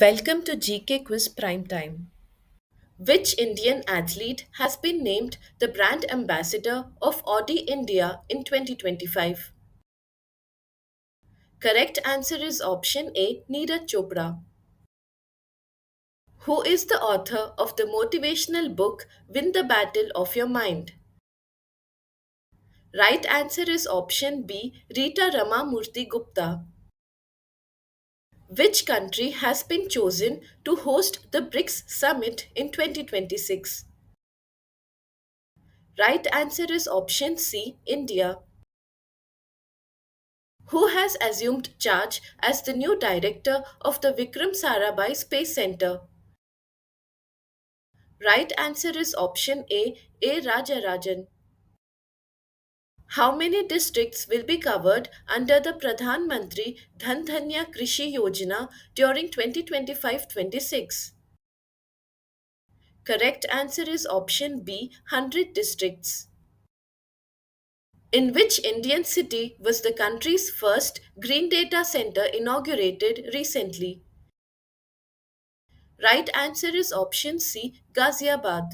Welcome to GK Quiz Prime Time. Which Indian athlete has been named the brand ambassador of Audi India in 2025? Correct answer is option A, Neeraj Chopra. Who is the author of the motivational book Win the Battle of Your Mind? Right answer is option B, Rita Ramamurthy Gupta. Which country has been chosen to host the BRICS summit in 2026? Right answer is option C, India. Who has assumed charge as the new director of the Vikram Sarabhai Space Center? Right answer is option A. Rajarajan. How many districts will be covered under the Pradhan Mantri Dhan Dhanya Krishi Yojana during 2025-26? Correct answer is option B, 100 districts. In which Indian city was the country's first green data center inaugurated recently? Right answer is option C, Ghaziabad.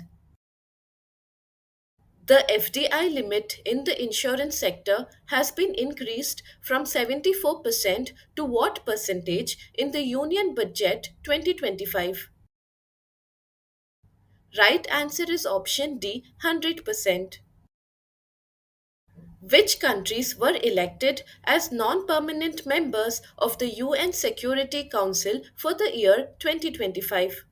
The FDI limit in the insurance sector has been increased from 74% to what percentage in the Union Budget 2025? Right answer is option D, 100%. Which countries were elected as non permanent members of the UN Security Council for the year 2025?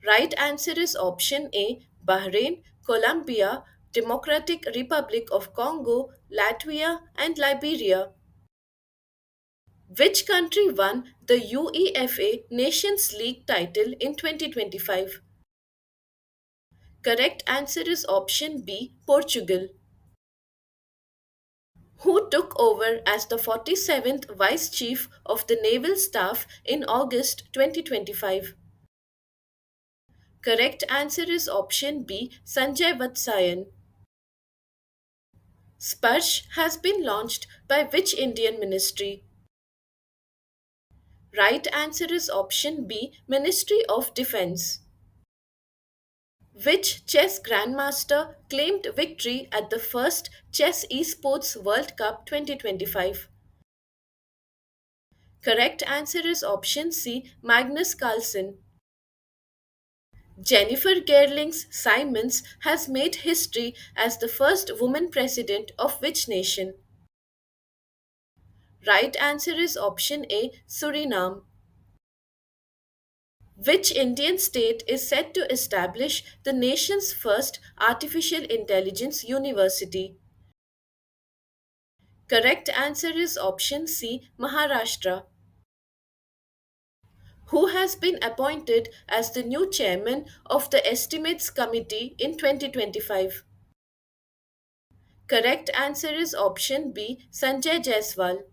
Right answer is option A, Bahrain, Colombia, Democratic Republic of Congo, Latvia, and Liberia. Which country won the UEFA Nations League title in 2025? Correct answer is option B, Portugal. Who took over as the 47th Vice Chief of the Naval Staff in August 2025? Correct answer is option B, Sanjay Vatsayan. Sparsh has been launched by which Indian ministry? Right answer is option B, Ministry of Defense. Which chess grandmaster claimed victory at the first Chess Esports World Cup 2025? Correct answer is option C, Magnus Carlsen. Jennifer Gerlings Simons has made history as the first woman president of which nation? Right answer is option A, Suriname. Which Indian state is set to establish the nation's first artificial intelligence university? Correct answer is option C, Maharashtra. Who has been appointed as the new chairman of the Estimates Committee in 2025? Correct answer is option B, Sanjay Jaiswal.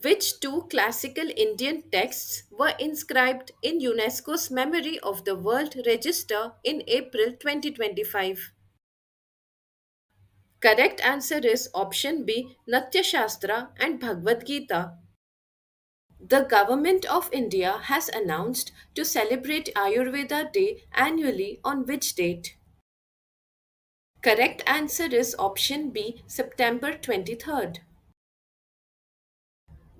Which two classical Indian texts were inscribed in UNESCO's Memory of the World Register in April 2025? Correct answer is option B, Natya Shastra and Bhagavad Gita. The Government of India has announced to celebrate Ayurveda Day annually on which date? Correct answer is option B, September 23rd.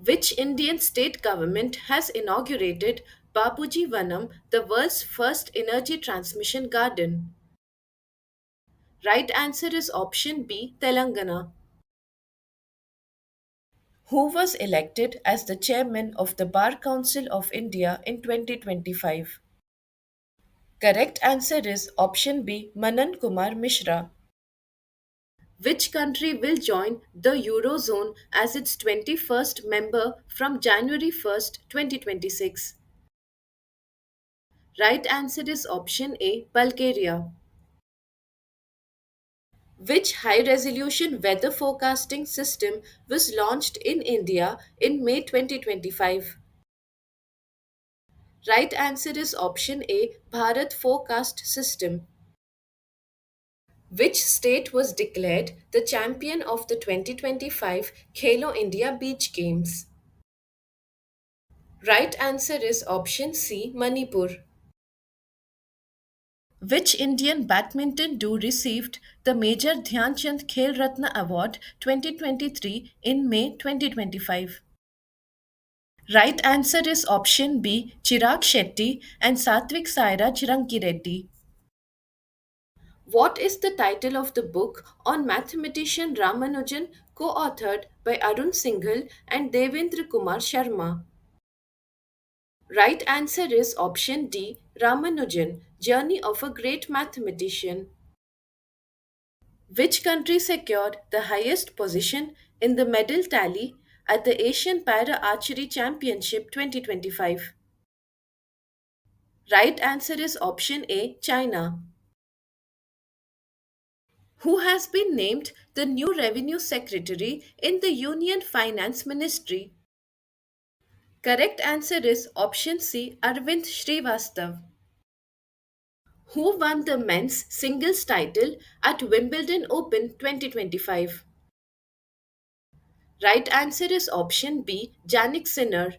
Which Indian state government has inaugurated Bapuji Vanam, the world's first energy transmission garden? Right answer is option B, Telangana. Who was elected as the chairman of the Bar Council of India in 2025? Correct answer is option B, Manan Kumar Mishra. Which country will join the Eurozone as its 21st member from January 1st, 2026? Right answer is option A, Bulgaria. Which high resolution weather forecasting system was launched in India in May 2025? Right answer is option A, Bharat Forecast System. Which state was declared the champion of the 2025 Khelo India Beach Games? Right answer is option C, Manipur. Which Indian badminton duo received the Major Dhyan Chand Khel Ratna Award 2023 in May 2025? Right answer is option B, Chirag Shetty and Satvik Sairaj Rankireddy. What is the title of the book on mathematician Ramanujan, co authored by Arun Singhal and Devendra Kumar Sharma? Right answer is option D, Ramanujan, Journey of a Great Mathematician. Which country secured the highest position in the medal tally at the Asian Para Archery Championship 2025? Right answer is option A, China. Who has been named the new Revenue Secretary in the Union Finance Ministry? Correct answer is option C, Arvind Srivastav. Who won the men's singles title at Wimbledon Open 2025? Right answer is option B, Jannik Sinner.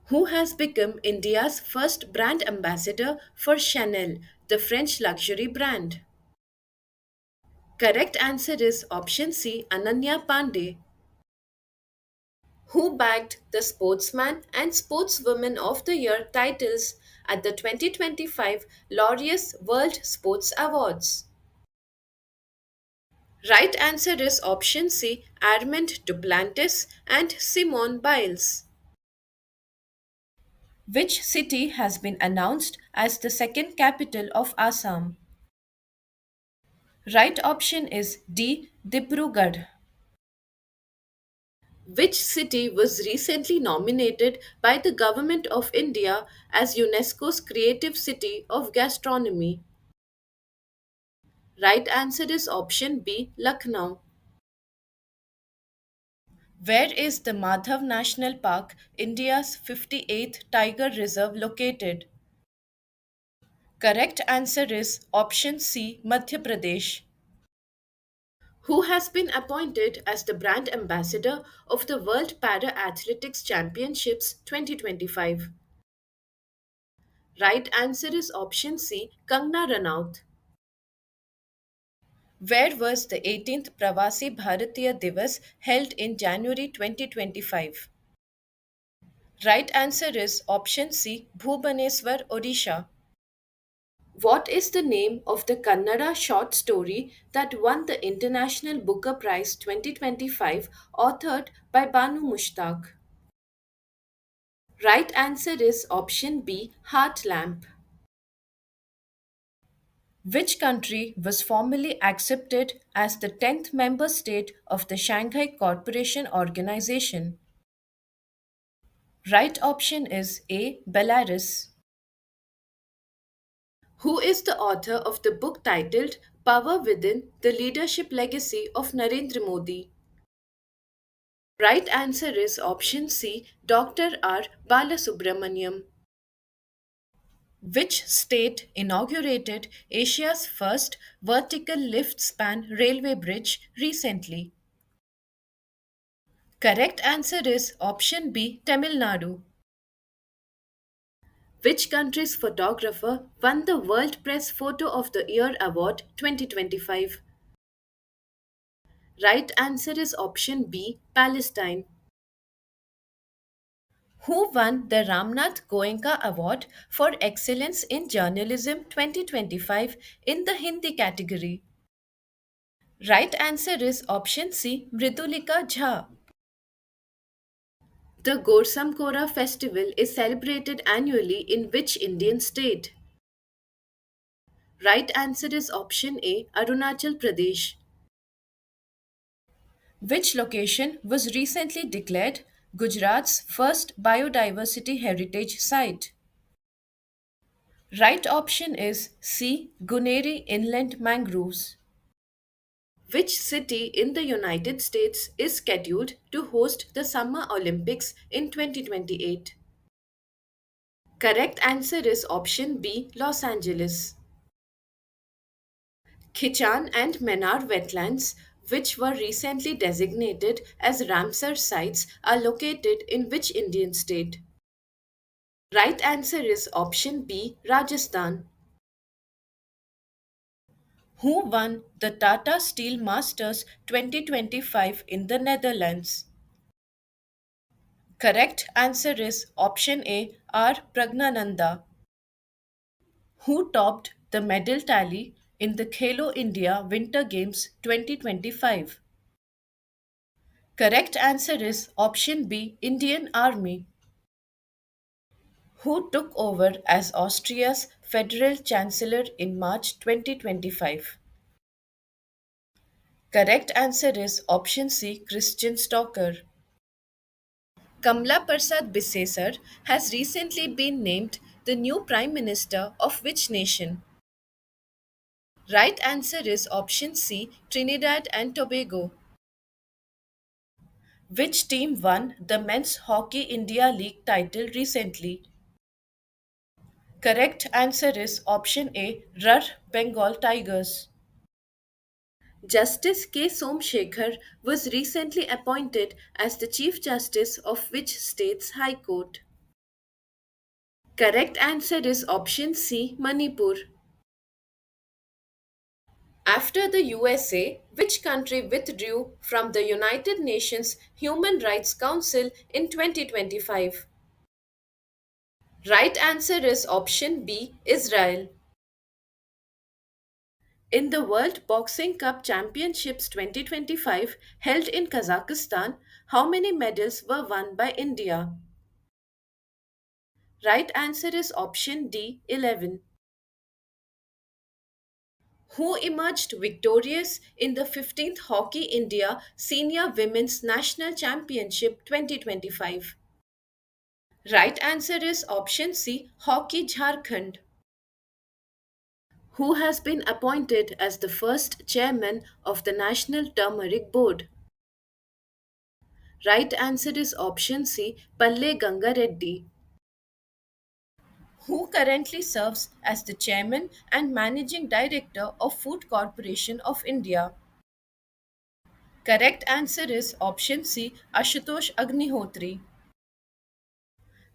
Who has become India's first brand ambassador for Chanel, the French luxury brand? Correct answer is option C, Ananya Pandey. Who bagged the Sportsman and Sportswoman of the Year titles at the 2025 Laureus World Sports Awards? Right answer is option C, Armand Duplantis and Simone Biles. Which city has been announced as the second capital of Assam? Right option is D, Dibrugarh. Which city was recently nominated by the Government of India as UNESCO's Creative City of Gastronomy? Right answer is option B, Lucknow. Where is the Madhav National Park, India's 58th tiger reserve, located? Correct answer is option C, Madhya Pradesh. Who has been appointed as the brand ambassador of the World Para Athletics Championships 2025? Right answer is option C, Kangna Ranaut. Where was the 18th Pravasi Bharatiya Divas held in January 2025? Right answer is option C, Bhubaneswar, Odisha. What is the name of the Kannada short story that won the International Booker Prize 2025, authored by Banu Mushtaq? Right answer is option B, Heart Lamp. Which country was formally accepted as the 10th member state of the Shanghai Cooperation Organization? Right option is A, Belarus. Who is the author of the book titled Power Within, the Leadership Legacy of Narendra Modi? Right answer is option C, Dr. R. Balasubramaniam. Which state inaugurated Asia's first vertical lift span railway bridge recently? Correct answer is option B, Tamil Nadu. Which country's photographer won the World Press Photo of the Year Award 2025? Right answer is option B, Palestine. Who won the Ramnath Goenka Award for Excellence in Journalism 2025 in the Hindi category? Right answer is option C, Mridulika Jha. The Gorsamkora festival is celebrated annually in which Indian state? Right answer is option A, Arunachal Pradesh. Which location was recently declared Gujarat's first biodiversity heritage site? Right option is C, Guneri Inland Mangroves. Which city in the United States is scheduled to host the Summer Olympics in 2028? Correct answer is option B, Los Angeles. Khichan and Menar wetlands which were recently designated as Ramsar sites, are located in which Indian state? Right answer is option B, Rajasthan. Who won the Tata Steel Masters 2025 in the Netherlands? Correct answer is option A, R. Pragnananda. Who topped the medal tally in the Khelo India Winter Games 2025? Correct answer is option B, Indian Army. Who took over as Austria's federal chancellor in March 2025? Correct answer is option C, Christian Stalker. Kamla Persad Bisesar has recently been named the new Prime Minister of which nation? Right answer is option C, Trinidad and Tobago. Which team won the Men's Hockey India League title recently? Correct answer is option A, RAR Bengal Tigers. Justice K. Somshekhar was recently appointed as the Chief Justice of which state's High Court? Correct answer is option C, Manipur. After the USA, which country withdrew from the United Nations Human Rights Council in 2025? Right answer is option B, Israel. In the World Boxing Cup Championships 2025 held in Kazakhstan, how many medals were won by India? Right answer is option D, 11. Who emerged victorious in the 15th Hockey India Senior Women's National Championship 2025? Right answer is option C, Hockey Jharkhand. Who has been appointed as the first chairman of the National Turmeric Board? Right answer is option C, Palle Gangareddy. Who currently serves as the chairman and managing director of Food Corporation of India? Correct answer is option C, Ashutosh Agnihotri.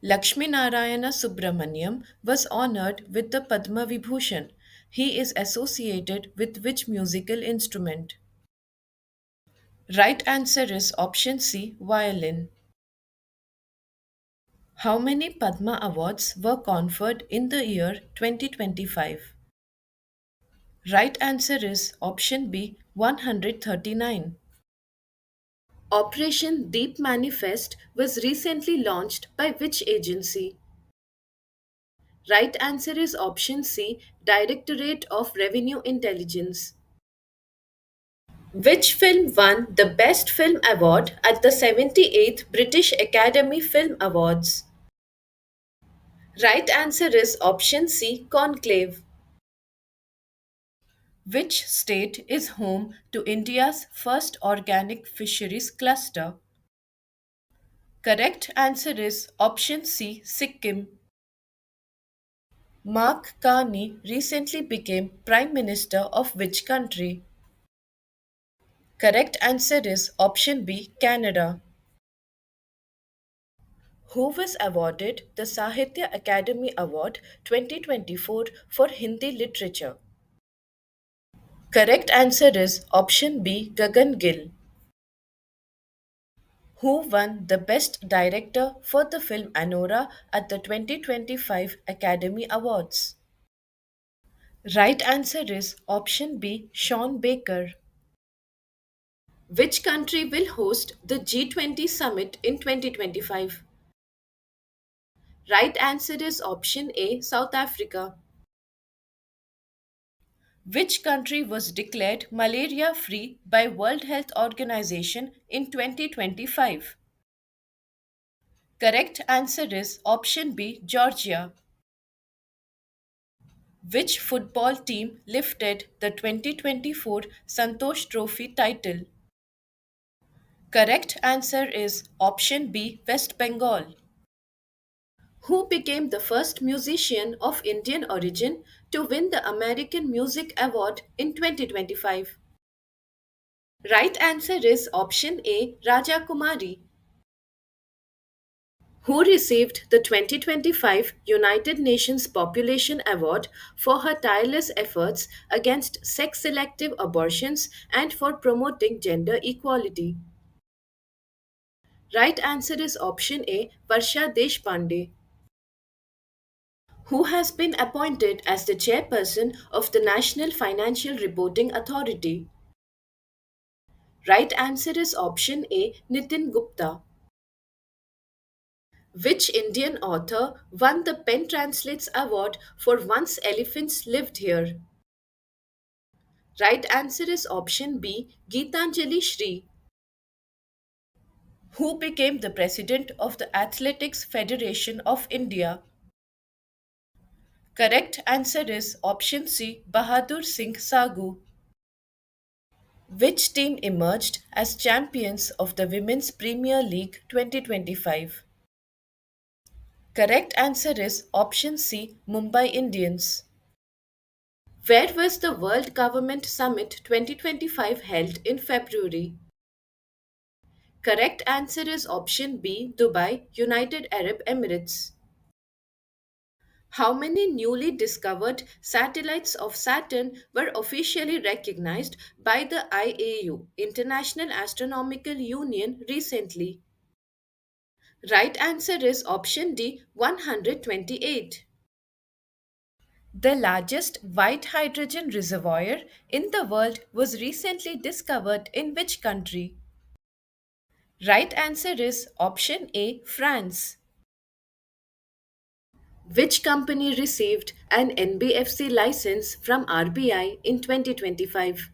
Lakshmi Narayana Subramaniam was honored with the Padma Vibhushan. He is associated with which musical instrument? Right answer is option C, violin. How many Padma Awards were conferred in the year 2025? Right answer is option B, 139. Operation Deep Manifest was recently launched by which agency? Right answer is option C, Directorate of Revenue Intelligence. Which film won the Best Film Award at the 78th British Academy Film Awards? Right answer is option C, Conclave. Which state is home to India's first organic fisheries cluster? Correct answer is option C, Sikkim. Mark Carney recently became Prime Minister of which country? Correct answer is option B, Canada. Who was awarded the Sahitya Academy Award 2024 for Hindi literature? Correct answer is option B, Gagan Gill. Who won the Best Director for the film Anora at the 2025 Academy Awards? Right answer is option B, Sean Baker. Which country will host the G20 summit in 2025? Right answer is option A, South Africa. Which country was declared malaria free by World Health Organization in 2025? Correct answer is option B, Georgia. Which football team lifted the 2024 Santosh Trophy title? Correct answer is option B, West Bengal. Who became the first musician of Indian origin to win the American Music Award in 2025? Right answer is option A, Raja Kumari, who received the 2025 United Nations Population Award for her tireless efforts against sex selective abortions and for promoting gender equality. Right answer is option A, Varsha Deshpande, who has been appointed as the chairperson of the National Financial Reporting Authority. Right answer is option A, Nitin Gupta. Which Indian author won the Pen Translates Award for Once Elephants Lived Here? Right answer is option B, Geetanjali Shri, who became the president of the Athletics Federation of India. Correct answer is option C, Bahadur Singh Sagu. Which team emerged as champions of the Women's Premier League 2025? Correct answer is option C, Mumbai Indians. Where was the World Government Summit 2025 held in February? Correct answer is option B, Dubai, United Arab Emirates. How many newly discovered satellites of Saturn were officially recognized by the IAU, International Astronomical Union, recently? Right answer is option D, 128. The largest white hydrogen reservoir in the world was recently discovered in which country? Right answer is option A, France. Which company received an NBFC license from RBI in 2025?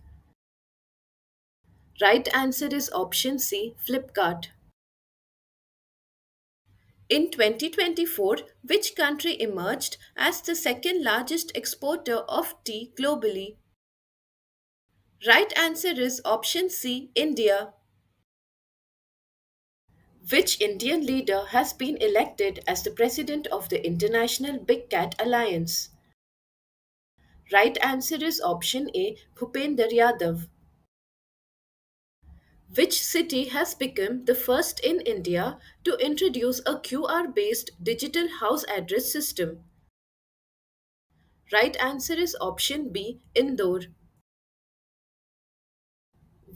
Right answer is option C, Flipkart. In 2024, which country emerged as the second largest exporter of tea globally? Right answer is option C, India. Which Indian leader has been elected as the president of the International Big Cat Alliance? Right answer is option A, Bhupender Yadav. Which city has become the first in India to introduce a QR based digital house address system? Right answer is option B, Indore.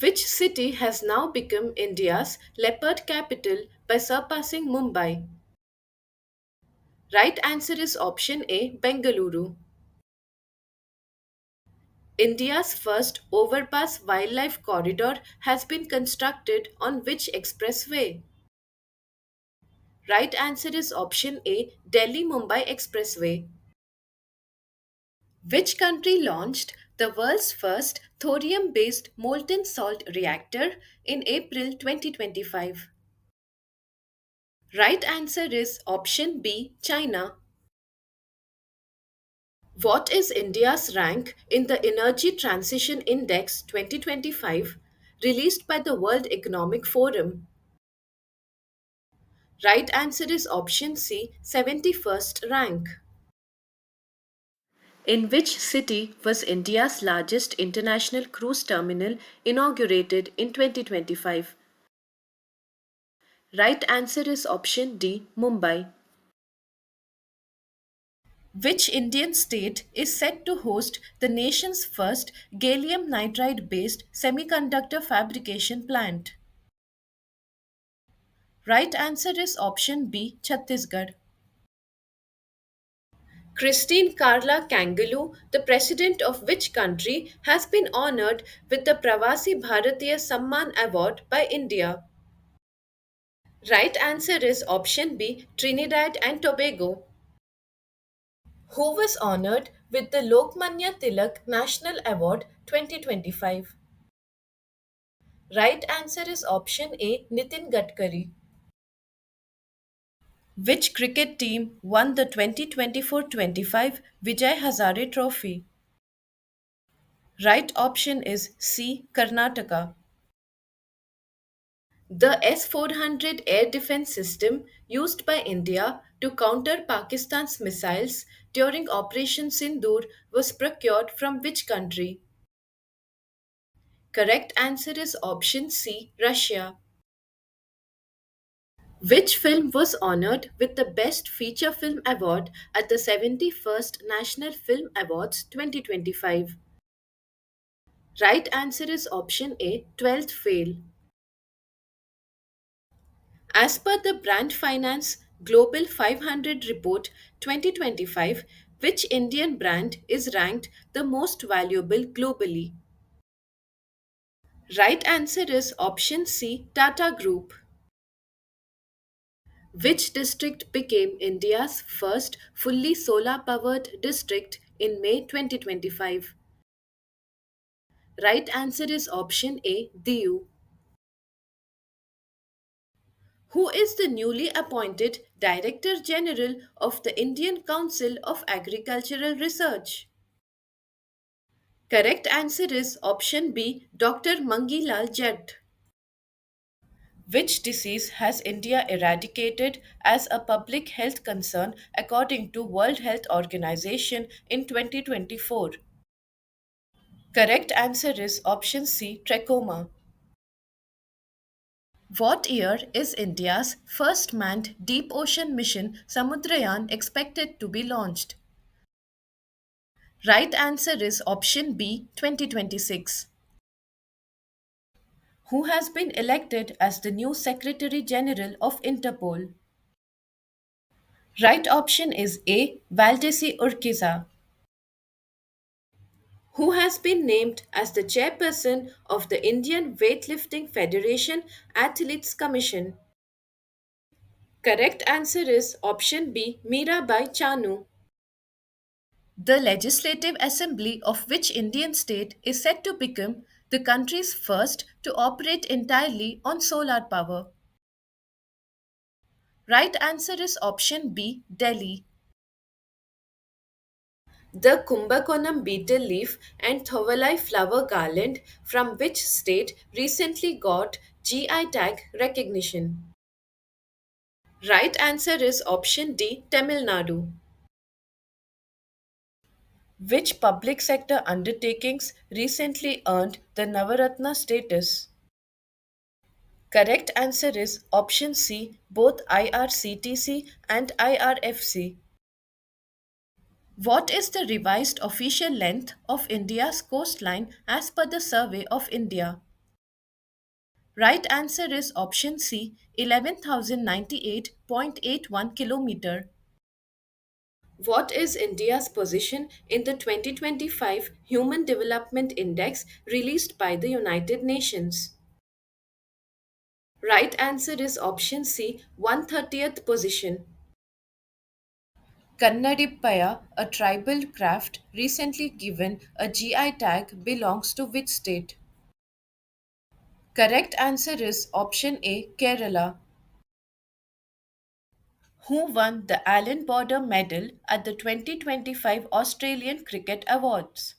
Which city has now become India's leopard capital by surpassing Mumbai? Right answer is option A, Bengaluru. India's first overpass wildlife corridor has been constructed on which expressway? Right answer is option A, Delhi Mumbai Expressway. Which country launched the world's first thorium based molten salt reactor in April 2025? Right answer is option B, China. What is India's rank in the Energy Transition Index 2025 released by the World Economic Forum? Right answer is option C, 71st rank. In which city was India's largest international cruise terminal inaugurated in 2025? Right answer is option D, Mumbai. Which Indian state is set to host the nation's first gallium nitride based semiconductor fabrication plant? Right answer is option B, Chhattisgarh. Christine Carla Kangaloo, the president of which country, has been honored with the Pravasi Bharatiya Samman Award by India? Right answer is option B, Trinidad and Tobago. Who was honored with the Lokmanya Tilak National Award 2025? Right answer is option A, Nitin Gadkari. Which cricket team won the 2024-25 Vijay Hazare Trophy? Right option is C, Karnataka. The S 400 air defense system used by India to counter Pakistan's missiles during Operation Sindoor was procured from which country? Correct answer is option C, Russia. Which film was honored with the Best Feature Film Award at the 71st National Film Awards 2025? Right answer is option A, 12th Fail. As per the Brand Finance Global 500 Report 2025, which Indian brand is ranked the most valuable globally? Right answer is option C, Tata Group. Which district became India's first fully solar powered district in May 2025? Right answer is option A, Diu. Who is the newly appointed Director General of the Indian Council of Agricultural Research? Correct answer is option B, Dr. Mangilal Jatt. Which disease has India eradicated as a public health concern according to World Health Organization in 2024? Correct answer is option C, trachoma. What year is India's first manned deep ocean mission Samudrayan expected to be launched? Right answer is option B, 2026. Who has been elected as the new Secretary General of Interpol? Right option is A, Valdesi Urquiza. Who has been named as the chairperson of the Indian Weightlifting Federation Athletes Commission? Correct answer is option B, Mirabai Chanu. The Legislative Assembly of which Indian state is said to become the country's first to operate entirely on solar power? Right answer is option B, Delhi. The Kumbakonam beetle leaf and Thovalai flower garland from which state recently got GI tag recognition? Right answer is option D, Tamil Nadu. Which public sector undertakings recently earned the Navaratna status? Correct answer is option C, both IRCTC and IRFC. What is the revised official length of India's coastline as per the Survey of India? Right answer is option C, 11,098.81 kilometer. What is India's position in the 2025 Human Development Index released by the United Nations? Right answer is option C, 130th position. Kannadippaya, a tribal craft recently given a GI tag, belongs to which state? Correct answer is option A, Kerala. Who won the Allen Border Medal at the 2025 Australian Cricket Awards?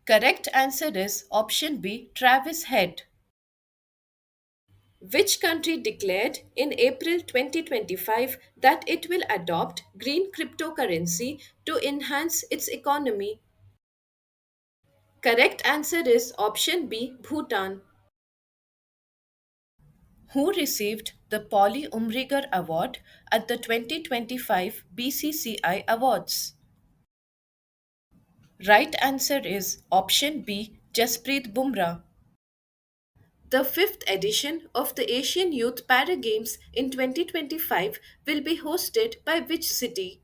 Correct answer is option B, Travis Head. Which country declared in April 2025 that it will adopt green cryptocurrency to enhance its economy? Correct answer is option B, Bhutan. Who received the Polly Umrigar Award at the 2025 BCCI Awards? Right answer is option B, Jasprit Bumrah. The fifth edition of the Asian Youth Para Games in 2025 will be hosted by which city?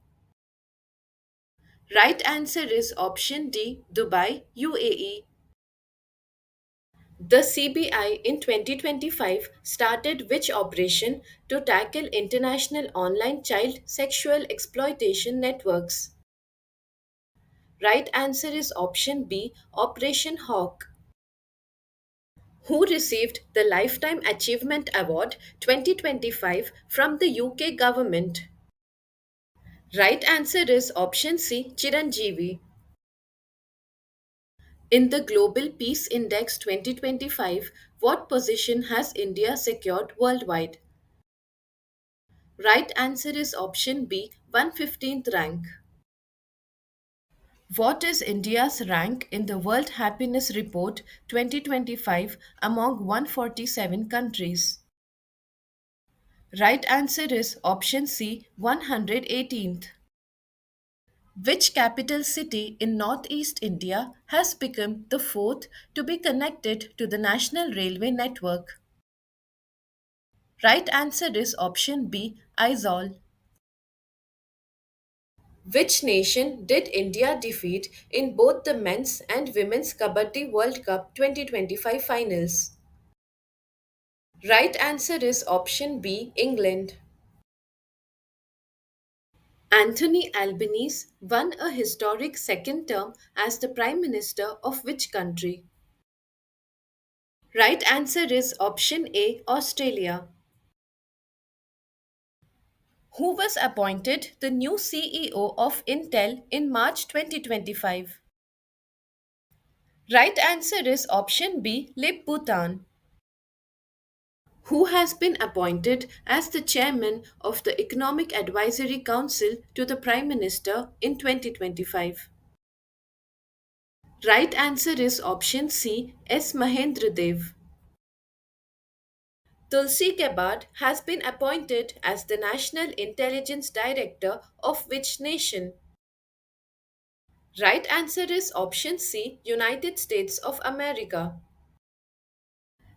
Right answer is option D, Dubai, UAE. The CBI in 2025 started which operation to tackle international online child sexual exploitation networks? Right answer is option B, Operation Hawk. Who received the Lifetime Achievement Award 2025 from the UK government? Right answer is option C, Chiranjeevi. In the Global Peace Index 2025, what position has India secured worldwide? Right answer is option B, 115th rank. What is India's rank in the World Happiness Report 2025 among 147 countries? Right answer is option C, 118th. Which capital city in northeast India has become the fourth to be connected to the national railway network? Right answer is option B, Aizawl. Which nation did India defeat in both the men's and women's Kabaddi World Cup 2025 finals? Right answer is option B, England. Anthony Albanese won a historic second term as the Prime Minister of which country? Right answer is option A, Australia. Who was appointed the new CEO of Intel in March 2025? Right answer is option B, Lip Bhutan. Who has been appointed as the chairman of the Economic Advisory Council to the Prime Minister in 2025? Right answer is option C, S. Mahendra Dev. Tulsi Gabbard has been appointed as the National Intelligence Director of which nation? Right answer is option C, United States of America.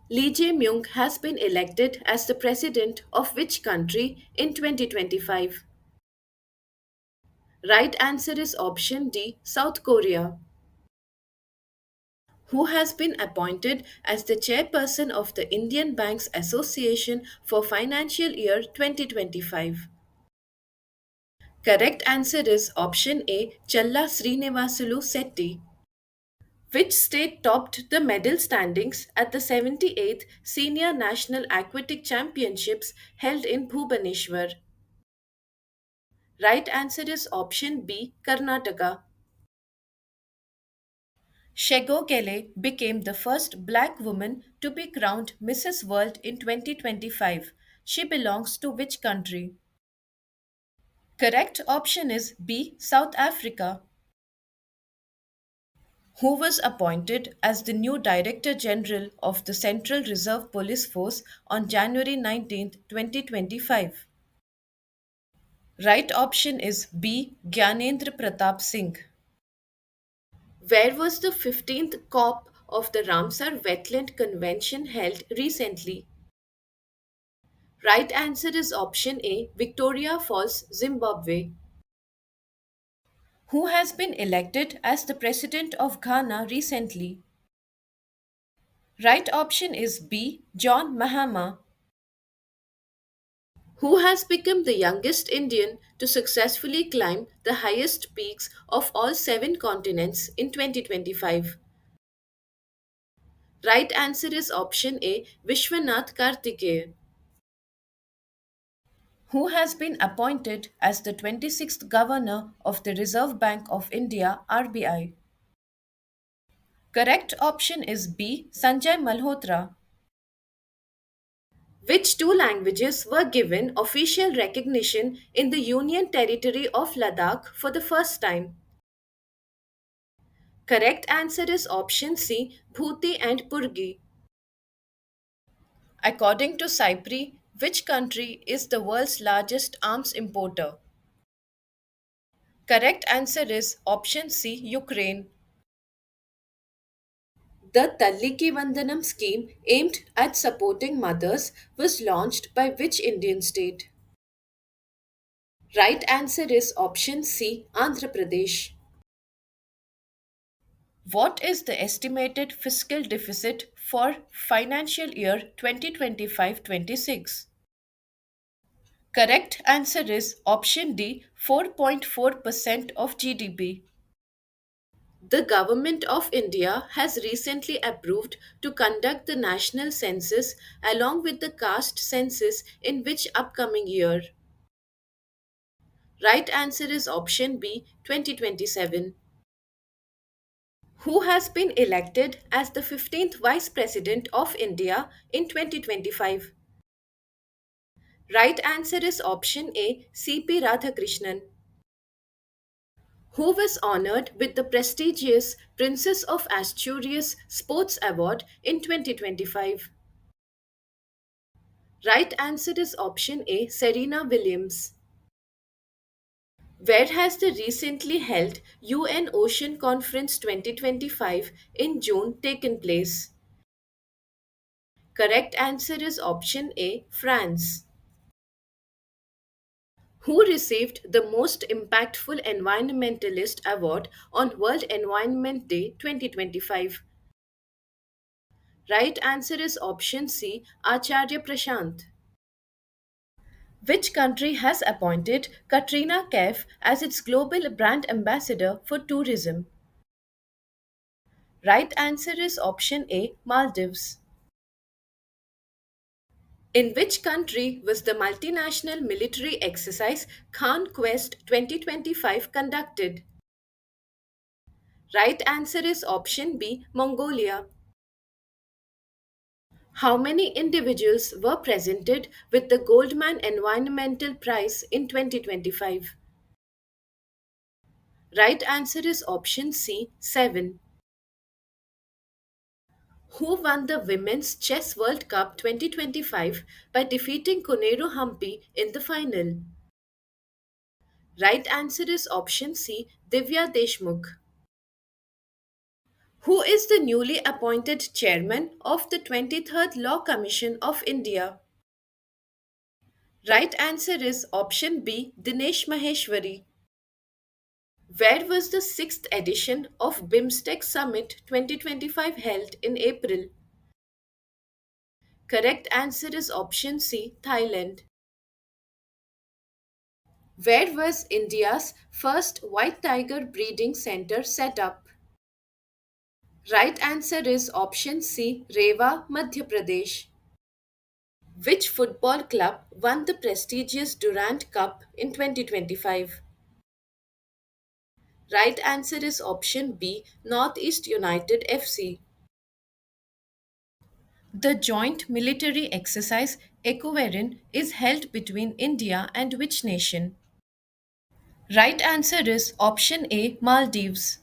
Lee Jae-myung has been elected as the president of which country in 2025? Right answer is option D, South Korea. Who has been appointed as the chairperson of the Indian Banks Association for financial year 2025? Correct answer is option A, Challa Srinivasulu Setty. Which state topped the medal standings at the 78th Senior National Aquatic Championships held in Bhubaneswar? Right answer is option B, Karnataka. Shego Gele became the first black woman to be crowned Mrs. World in 2025. She belongs to which country? Correct option is B, South Africa. Who was appointed as the new Director General of the Central Reserve Police Force on January 19th, 2025? Right option is B, Gyanendra Pratap Singh. Where was the 15th COP of the Ramsar Wetland Convention held recently? Right answer is option A, Victoria Falls, Zimbabwe. Who has been elected as the President of Ghana recently? Right option is B, John Mahama. Who has become the youngest Indian to successfully climb the highest peaks of all seven continents in 2025? Right answer is option A, Vishwanath Karthikeya. Who has been appointed as the 26th Governor of the Reserve Bank of India RBI? Correct option is B, Sanjay Malhotra. Which two languages were given official recognition in the Union Territory of Ladakh for the first time? Correct answer is option C, Bhuti and Purgi. According to CIPRI, which country is the world's largest arms importer? Correct answer is option C, Ukraine. The Talliki Vandanam scheme aimed at supporting mothers was launched by which Indian state? Right answer is option C, Andhra Pradesh. What is the estimated fiscal deficit for financial year 2025-26? Correct answer is option D, 4.4% of GDP. The Government of India has recently approved to conduct the national census along with the caste census in which upcoming year? Right answer is option B, 2027. Who has been elected as the 15th Vice President of India in 2025? Right answer is option A, CP Radhakrishnan. Who was honored with the prestigious Princess of Asturias Sports Award in 2025? Right answer is option A, Serena Williams. Where has the recently held UN Ocean Conference 2025 in June taken place? Correct answer is option A, France. Who received the most impactful environmentalist award on World Environment Day 2025? Right answer is option C, Acharya Prashant. Which country has appointed Katrina Kaif as its global brand ambassador for tourism? Right answer is option A, Maldives. In which country was the multinational military exercise Khan Quest 2025 conducted? Right answer is option B, Mongolia. How many individuals were presented with the Goldman Environmental Prize in 2025? Right answer is option C, 7. Who won the Women's Chess World Cup 2025 by defeating Koneru Hampi in the final? Right answer is option C, Divya Deshmukh. Who is the newly appointed chairman of the 23rd Law Commission of India? Right answer is option B, Dinesh Maheshwari. Where was the 6th edition of BIMSTEC Summit 2025 held in April? Correct answer is option C, Thailand. Where was India's first white tiger breeding center set up? Right answer is option C, Rewa, Madhya Pradesh. Which football club won the prestigious Durand Cup in 2025? Right answer is option B, Northeast United FC. The joint military exercise Ecoverin is held between India and which nation? Right answer is option A, Maldives.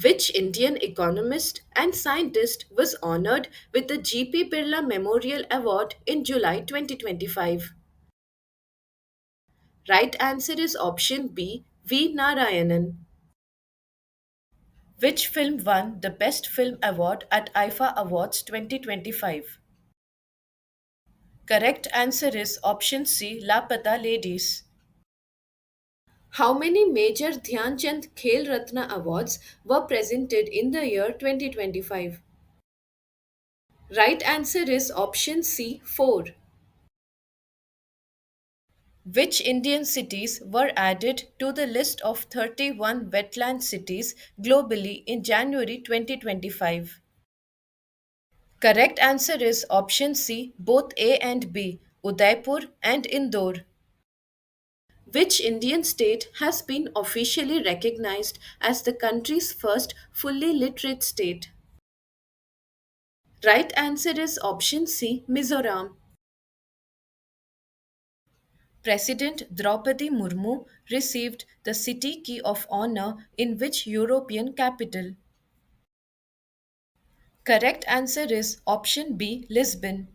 Which Indian economist and scientist was honored with the G.P. Birla Memorial Award in July 2025? Right answer is option B, V. Narayanan. Which film won the Best Film Award at IFA Awards 2025? Correct answer is option C, Lapata Ladies. How many major Dhyan Chand Khel Ratna Awards were presented in the year 2025? Right answer is option C, 4. Which Indian cities were added to the list of 31 wetland cities globally in January 2025? Correct answer is option C, both A and B, Udaipur and Indore. Which Indian state has been officially recognized as the country's first fully literate state? Right answer is option C, Mizoram. President Draupadi Murmu received the City Key of Honor in which European capital? Correct answer is option B, Lisbon.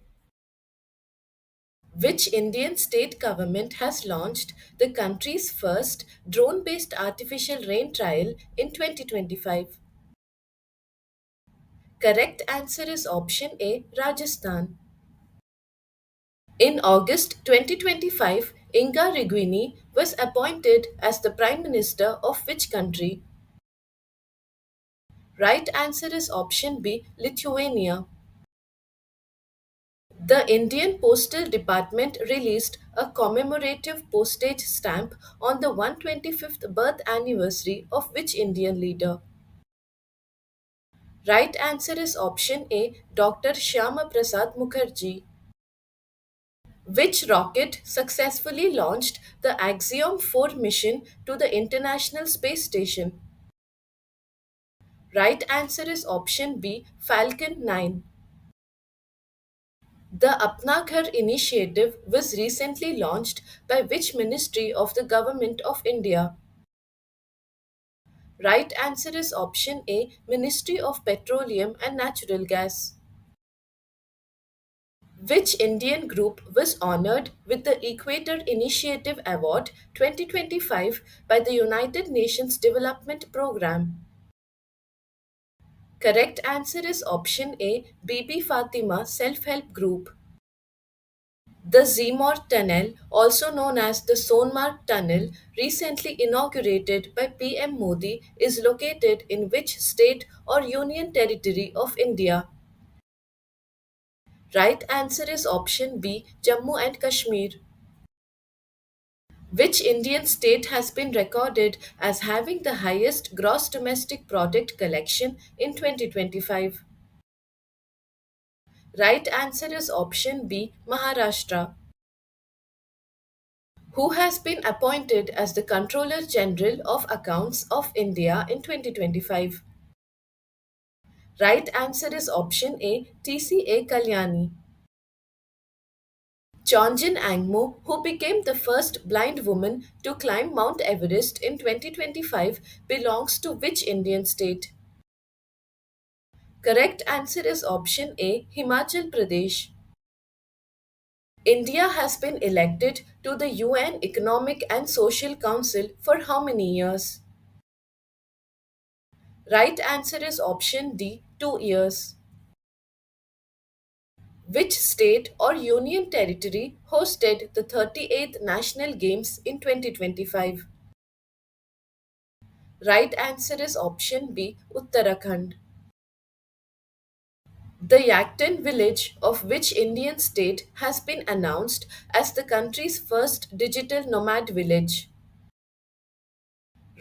Which Indian state government has launched the country's first drone based artificial rain trial in 2025? Correct answer is option A, Rajasthan. In August 2025, Inga Riguini was appointed as the Prime Minister of which country? Right answer is option B, Lithuania. The Indian Postal Department released a commemorative postage stamp on the 125th birth anniversary of which Indian leader? Right answer is option A, Dr. Shyama Prasad Mukherjee. Which rocket successfully launched the Axiom 4 mission to the International Space Station? Right answer is option B, Falcon 9. The Apna Ghar initiative was recently launched by which ministry of the Government of India? Right answer is option A, Ministry of Petroleum and Natural Gas. Which Indian group was honored with the Equator Initiative Award 2025 by the United Nations Development Programme? Correct answer is option A, Bibi Fatima Self Help Group. The Zimor Tunnel, also known as the Sonmarg Tunnel, recently inaugurated by PM Modi, is located in which state or union territory of India? Right answer is option B, Jammu and Kashmir. Which Indian state has been recorded as having the highest gross domestic product collection in 2025? Right answer is option B, Maharashtra. Who has been appointed as the Controller General of Accounts of India in 2025? Right answer is option A, TCA Kalyani. Chonjin Angmo, who became the first blind woman to climb Mount Everest in 2025, belongs to which Indian state? Correct answer is option A, Himachal Pradesh. India has been elected to the UN Economic and Social Council for how many years? Right answer is option D, 2 years. Which state or union territory hosted the 38th National Games in 2025? Right answer is option B, Uttarakhand. The Yaktan village of which Indian state has been announced as the country's first digital nomad village?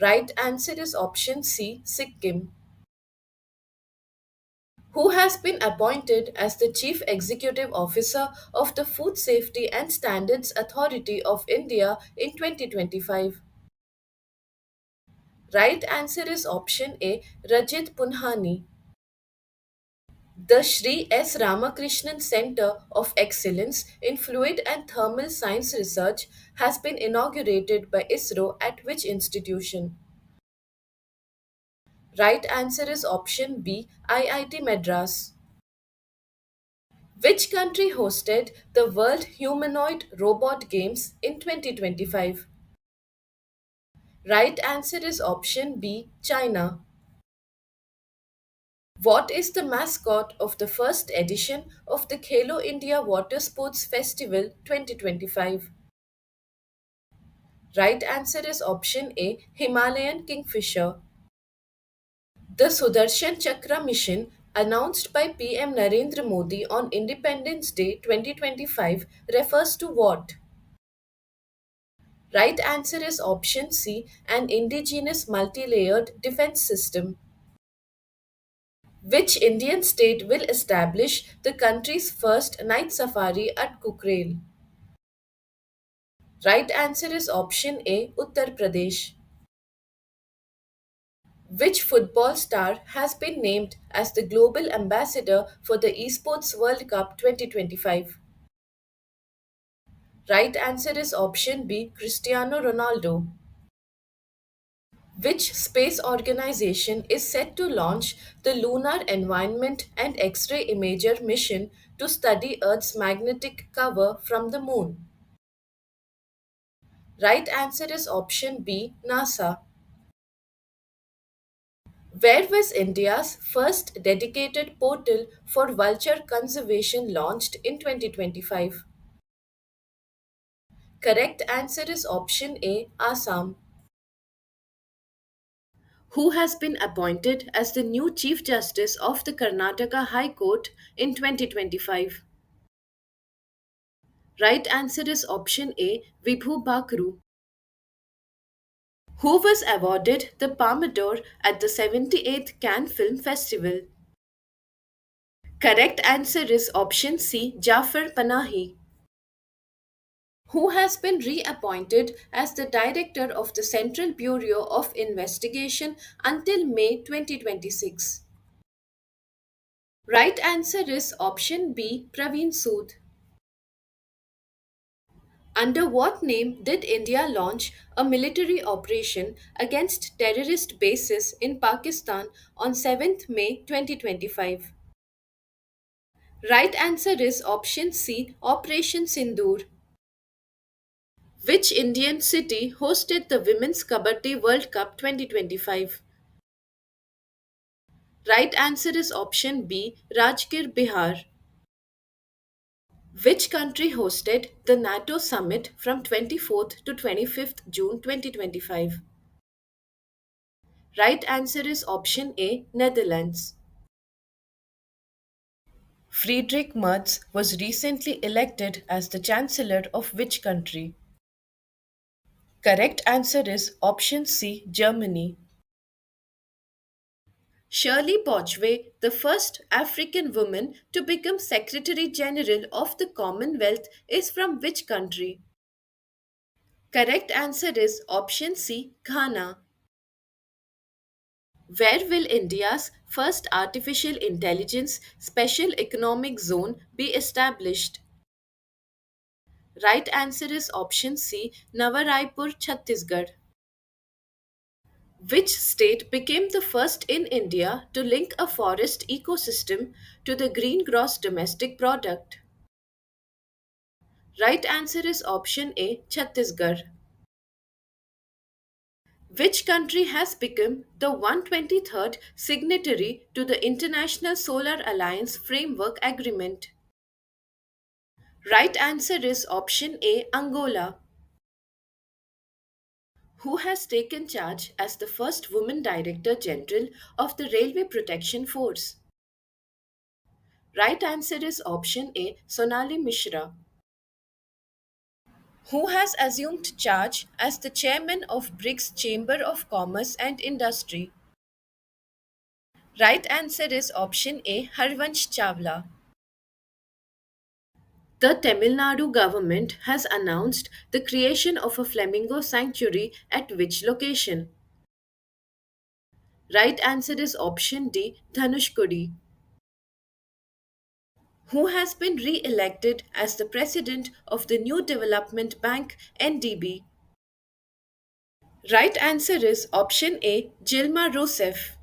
Right answer is option C, Sikkim. Who has been appointed as the Chief Executive Officer of the Food Safety and Standards Authority of India in 2025? Right answer is option A, Rajit Punhani. The Sri S. Ramakrishnan Center of Excellence in Fluid and Thermal Science Research has been inaugurated by ISRO at which institution? Right answer is option B, IIT Madras. Which country hosted the World Humanoid Robot Games in 2025? Right answer is option B, China. What is the mascot of the first edition of the Khelo India Water Sports Festival 2025? Right answer is option A, Himalayan Kingfisher. The Sudarshan Chakra mission announced by PM Narendra Modi on Independence Day 2025 refers to what? Right answer is option C, an indigenous multi-layered defense system. Which Indian state will establish the country's first night safari at Kukrail? Right answer is option A, Uttar Pradesh. Which football star has been named as the global ambassador for the Esports World Cup 2025? Right answer is option B, Cristiano Ronaldo. Which space organization is set to launch the Lunar Environment and X-ray Imager mission to study Earth's magnetic cover from the moon? Right answer is option B, NASA. Where was India's first dedicated portal for vulture conservation launched in 2025? Correct answer is option A, Assam. Who has been appointed as the new Chief Justice of the Karnataka High Court in 2025? Right answer is option A, Vibhu Bakru. Who was awarded the Palme d'Or at the 78th Cannes Film Festival? Correct answer is option C, Jafar Panahi. Who has been reappointed as the director of the Central Bureau of Investigation until May 2026? Right answer is option B, Praveen Sood. Under what name did India launch a military operation against terrorist bases in Pakistan on 7th May 2025? Right answer is option C, Operation Sindoor. Which Indian city hosted the Women's Kabaddi World Cup 2025? Right answer is option B, Rajgir, Bihar. Which country hosted the NATO summit from 24th to 25th June 2025? Right answer is option A, Netherlands. Friedrich Merz was recently elected as the Chancellor of which country? Correct answer is option C, Germany. Shirley Potchway, the first African woman to become Secretary General of the Commonwealth, is from which country? Correct answer is option C, Ghana. Where will India's first artificial intelligence special economic zone be established? Right answer is option C, Navaraipur, Chhattisgarh. Which state became the first in India to link a forest ecosystem to the green gross domestic product? Right answer is option A, Chhattisgarh. Which country has become the 123rd signatory to the International Solar Alliance Framework Agreement? Right answer is option A, Angola. Who has taken charge as the first woman Director General of the Railway Protection Force? Right answer is option A, Sonali Mishra. Who has assumed charge as the chairman of BRICS Chamber of Commerce and Industry? Right answer is option A, Harvansh Chawla. The Tamil Nadu government has announced the creation of a flamingo sanctuary at which location? Right answer is option D, Dhanushkodi. Who has been re elected as the president of the New Development Bank NDB? Right answer is option A, Dilma Rousseff.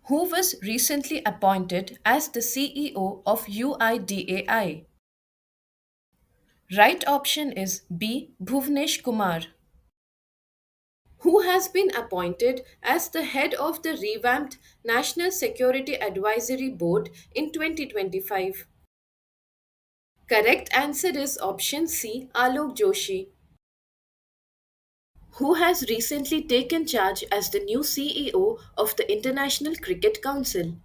Who was recently appointed as the CEO of UIDAI? Right option is B, Bhuvnesh Kumar. Who has been appointed as the head of the revamped National Security Advisory Board in 2025? Correct answer is option C, Alok Joshi. Who has recently taken charge as the new CEO of the International Cricket Council?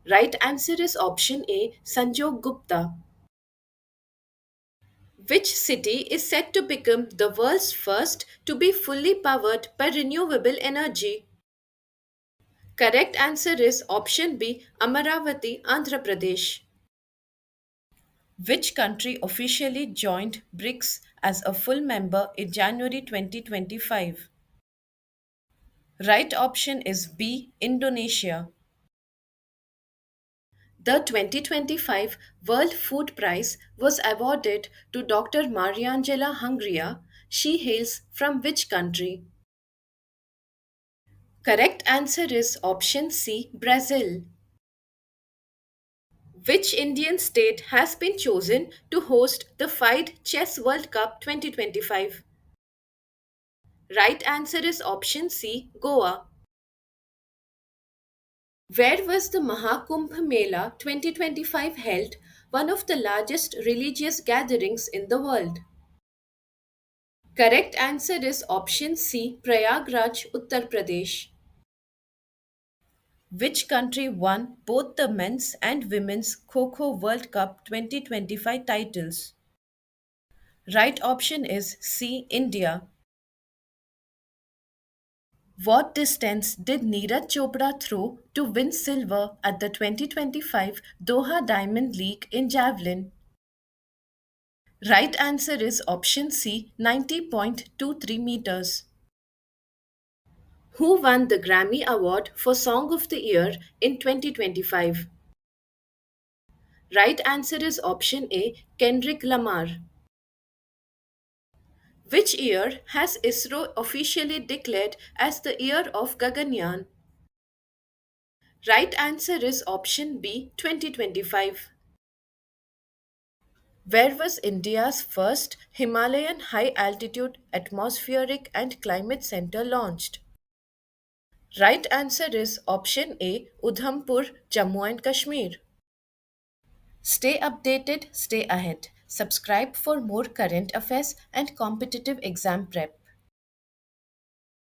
Right answer is option A, Sanjog Gupta. Which city is said to become the world's first to be fully powered by renewable energy? Correct answer is option B, Amaravati, Andhra Pradesh. Which country officially joined BRICS as a full member in January 2025? Right option is B, Indonesia. The 2025 World Food Prize was awarded to Dr. Mariangela Hungria. She hails from which country? Correct answer is option C, Brazil. Which Indian state has been chosen to host the FIDE Chess World Cup 2025? Right answer is option C, Goa. Where was the Mahakumbh Mela 2025 held, one of the largest religious gatherings in the world? Correct answer is option C, Prayagraj, Uttar Pradesh. Which country won both the men's and women's Kho World Cup 2025 titles? Right option is C, India. What distance did Neeraj Chopra throw to win silver at the 2025 Doha Diamond League in javelin? Right answer is option C, 90.23 meters. Who won the Grammy Award for Song of the Year in 2025? Right answer is option A, Kendrick Lamar. Which year has ISRO officially declared as the year of Gaganyaan? Right answer is option B, 2025. Where was India's first Himalayan high altitude atmospheric and climate center launched? Right answer is option A, Udhampur, Jammu and Kashmir. Stay updated, stay ahead. Subscribe for more current affairs and competitive exam prep.